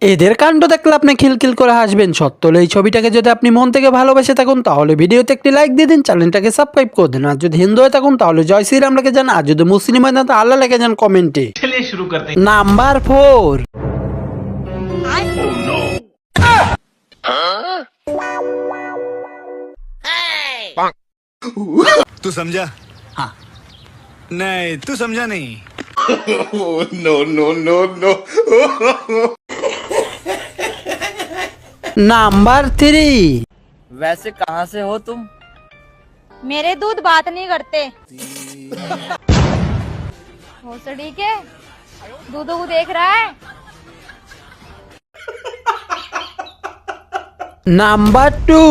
এদের কাণ্ড দেখলে আপনি খিলখিল করে হাসবেন। সত্য হলো এই ছবিটাকে যদি আপনি মন থেকে ভালোবেসে থাকুন তাহলে ভিডিওতে একটি লাইক দিয়ে দিন, চ্যানেলটাকে সাবস্ক্রাইব করে দিন। আর যদি হিন্দু হয়ে থাকুন তাহলে জয় শ্রীরাম লিখে যান, আর যদি মুসলিম হয়ে থাকুন তাহলে আল্লাহ লিখে যান কমেন্টে। चलिए शुरू करते हैं। নাম্বার 4। तू समझा? हाँ। नहीं तू समझा नहीं। নাম্বার 3। वैसे कहाँ से हो तुम? मेरे दूध बात नहीं करते। भोसड़ी के दूधों को देख रहा है। নাম্বার 2।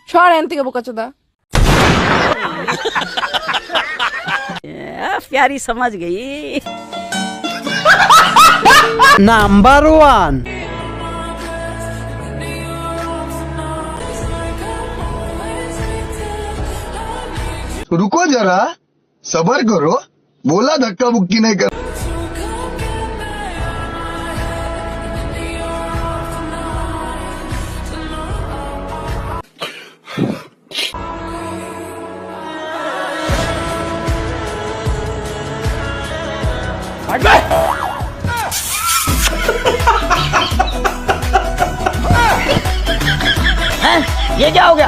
সর এন থেকে বোকাচোদা। प्यारी समझ गई। নাম্বার 1। रुको जरा, सबर करो, बोला धक्का मुक्की नहीं कर। ये क्या हो गया?